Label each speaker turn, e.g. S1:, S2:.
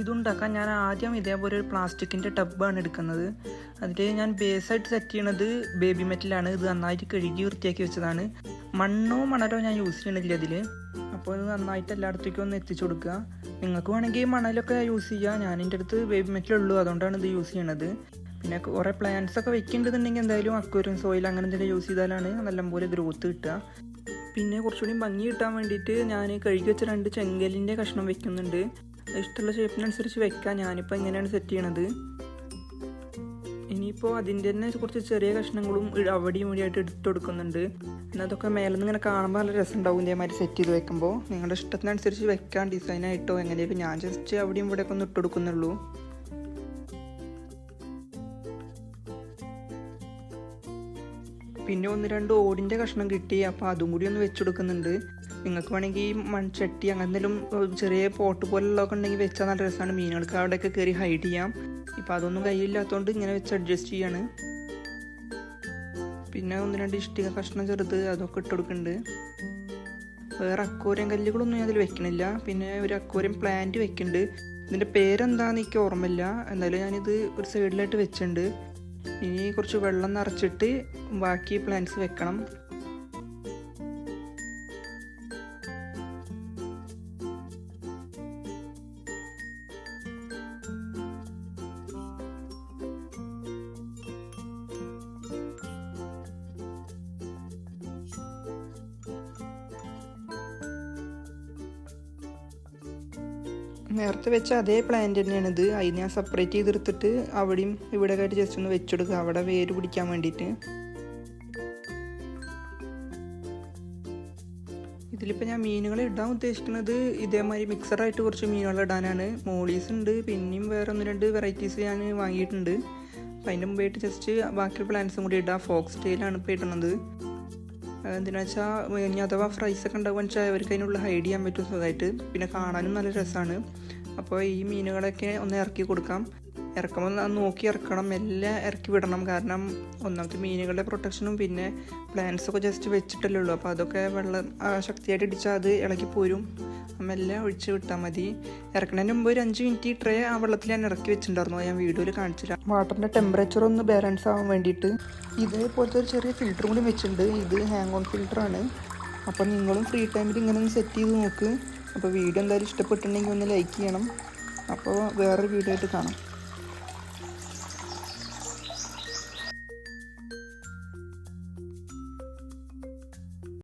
S1: ഇതുണ്ടാക്കാൻ ഞാൻ ആദ്യം ഇതേപോലെ ഒരു പ്ലാസ്റ്റിക്കിൻ്റെ ടബ്ബാണ് എടുക്കുന്നത്. അതിൽ ഞാൻ ബേസായിട്ട് സെറ്റ് ചെയ്യണത് ബേബി മെറ്റലാണ്. ഇത് നന്നായിട്ട് കഴുകി വൃത്തിയാക്കി വെച്ചതാണ്. മണ്ണോ മണലോ ഞാൻ യൂസ് ചെയ്യണില്ല ഇതിൽ. അപ്പോൾ ഇത് നന്നായിട്ട് എല്ലായിടത്തേക്കും ഒന്ന് എത്തിച്ചു കൊടുക്കുക. നിങ്ങൾക്ക് വേണമെങ്കിൽ മണലൊക്കെ യൂസ് ചെയ്യുക. ഞാൻ എൻ്റെ അടുത്ത് ബേബി മെറ്റലുള്ളൂ, അതുകൊണ്ടാണ് ഇത് യൂസ് ചെയ്യണത്. പിന്നെ കുറേ പ്ലാന്റ്സ് ഒക്കെ വെക്കേണ്ടതുണ്ടെങ്കിൽ എന്തായാലും അക്വേറിയം സോയിൽ അങ്ങനെ എന്തെങ്കിലും യൂസ് ചെയ്താലാണ് നല്ലപോലെ ഗ്രോത്ത് കിട്ടുക. പിന്നെ കുറച്ചുകൂടി ഭംഗി കിട്ടാൻ വേണ്ടിയിട്ട് ഞാൻ കഴുകി വെച്ച 2 ചെങ്കലിൻ്റെ കഷ്ണം വെക്കുന്നുണ്ട്. ഇഷ്ടമുള്ള ഷേപ്പിനനുസരിച്ച് വെക്കാം. ഞാനിപ്പോൾ ഇങ്ങനെയാണ് സെറ്റ് ചെയ്യണത്. ഇനിയിപ്പോൾ അതിൻ്റെ തന്നെ കുറച്ച് ചെറിയ കഷ്ണങ്ങളും അവിടെയും ഇവിടെയായിട്ട് എടുത്ത് കൊടുക്കുന്നുണ്ട്. എന്നാൽ അതൊക്കെ മേലെ നിന്ന് ഇങ്ങനെ കാണുമ്പോൾ നല്ല രസം ഉണ്ടാവും ഇതേമാതിരി സെറ്റ് ചെയ്ത് വെക്കുമ്പോൾ. നിങ്ങളുടെ ഇഷ്ടത്തിനനുസരിച്ച് വെക്കാം, ഡിസൈനായിട്ടോ എങ്ങനെയായിട്ട്. ഞാൻ ജസ്റ്റ് അവിടെയും ഇവിടെയൊക്കെ ഒന്ന് ഇട്ട് കൊടുക്കുന്നുള്ളൂ. പിന്നെ 1-2 ഓടിൻ്റെ കഷ്ണം കിട്ടി, അപ്പോൾ അതും കൂടി ഒന്ന് വെച്ചുകൊടുക്കുന്നുണ്ട്. നിങ്ങൾക്ക് വേണമെങ്കിൽ മൺചട്ടി അങ്ങനെ എന്തെങ്കിലും ചെറിയ പോട്ട് പോലുള്ളതൊക്കെ ഉണ്ടെങ്കിൽ വെച്ചാൽ നല്ല രസമാണ്. മീനുകൾക്ക് അവിടെയൊക്കെ കയറി ഹൈഡ് ചെയ്യാം. ഇപ്പോൾ അതൊന്നും കയ്യില്ലാത്തതുകൊണ്ട് ഇങ്ങനെ വെച്ച് അഡ്ജസ്റ്റ് ചെയ്യാണ്. പിന്നെ 1-2 ഇഷ്ടിക കഷ്ണം ചെറുത് അതൊക്കെ ഇട്ട് കൊടുക്കുന്നുണ്ട്. വേറെ അക്വേറിയം കല്ലുകളൊന്നും ഞാൻ അതിൽ വെക്കണില്ല. പിന്നെ ഒരു അക്വേറിയം പ്ലാന്റ് വെക്കുന്നുണ്ട്. ഇതിൻ്റെ പേരെന്താണെന്ന് എനിക്ക് ഓർമ്മയില്ല. എന്തായാലും ഞാനിത് ഒരു സൈഡിലായിട്ട് വെച്ചിട്ടുണ്ട്. ഇനി കുറച്ച് വെള്ളം നിറച്ചിട്ട് ബാക്കി പ്ലാന്റ്സ് വെക്കണം. നേരത്തെ വെച്ച അതേ പ്ലാന്റ് തന്നെയാണിത്. അതിന് ഞാൻ സെപ്പറേറ്റ് ചെയ്തെടുത്തിട്ട് അവിടെയും ഇവിടെയൊക്കെ ആയിട്ട് ജസ്റ്റ് ഒന്ന് വെച്ചെടുക്കുക, അവിടെ വേര് പിടിക്കാൻ വേണ്ടിയിട്ട്. ഇതിലിപ്പോൾ ഞാൻ മീനുകൾ ഇടാൻ ഉദ്ദേശിക്കുന്നത് ഇതേമാതിരി മിക്സറായിട്ട് കുറച്ച് മീനുകൾ ഇടാനാണ്. മോളീസ് ഉണ്ട്, പിന്നെയും വേറെ 1-2 വെറൈറ്റീസ് ഞാൻ വാങ്ങിയിട്ടുണ്ട്. അപ്പോൾ അതിൻ്റെ മുമ്പായിട്ട് ജസ്റ്റ് ബാക്കി പ്ലാന്റ്സും കൂടി ഇടാം. ഫോക്സ് ടെയിലാണ് ഇപ്പോൾ ഇടുന്നത്. എന്തിനാ വെച്ചാൽ ഇനി അഥവാ ഫ്രൈസൊക്കെ ഉണ്ടാകുക വെച്ചാൽ അവർക്ക് അതിനുള്ള ഹൈഡ് ചെയ്യാൻ പറ്റും സുഖമായിട്ട്. പിന്നെ കാണാനും നല്ല രസമാണ്. അപ്പോൾ ഈ മീനുകളൊക്കെ ഒന്ന് ഇറക്കി കൊടുക്കാം. ഇറക്കുമ്പോൾ നോക്കി ഇറക്കണം, എല്ലാം ഇറക്കി വിടണം. കാരണം ഒന്നാമത്തെ മീനുകളുടെ പ്രൊട്ടക്ഷനും പിന്നെ പ്ലാന്റ്സൊക്കെ ജസ്റ്റ് വെച്ചിട്ടല്ലേ ഉള്ളൂ. അപ്പോൾ അതൊക്കെ വെള്ളം ശക്തിയായിട്ട് ഇടിച്ചാൽ അത് ഇളക്കി പോരും. മെല്ലെ ഒഴിച്ച് വിട്ടാൽ മതി. ഇറക്കുന്നതിന് മുമ്പ് ഒരു 5 മിനിറ്റ് ട്രേ ആ വെള്ളത്തിൽ ഞാൻ ഇറക്കി വെച്ചിട്ടുണ്ടായിരുന്നു. ഞാൻ വീഡിയോയിൽ കാണിച്ചില്ല. വാട്ടറിൻ്റെ ടെമ്പറേച്ചർ ഒന്ന് ബാലൻസ് ആവാൻ വേണ്ടിയിട്ട് ഇതേപോലത്തെ ഒരു ചെറിയ ഫിൽറ്റർ കൂടി വെച്ചിട്ടുണ്ട്. ഇത് ഹാങ് ഓൺ ഫിൽറ്ററാണ്. അപ്പോൾ നിങ്ങളും ഫ്രീ ടൈമിൽ ഇങ്ങനെ ഒന്ന് സെറ്റ് ചെയ്ത് നോക്ക്. അപ്പോൾ വീഡിയോ എന്തായാലും ഇഷ്ടപ്പെട്ടിട്ടുണ്ടെങ്കിൽ ഒന്ന് ലൈക്ക് ചെയ്യണം. അപ്പോൾ വേറൊരു വീഡിയോ ആയിട്ട് കാണാം.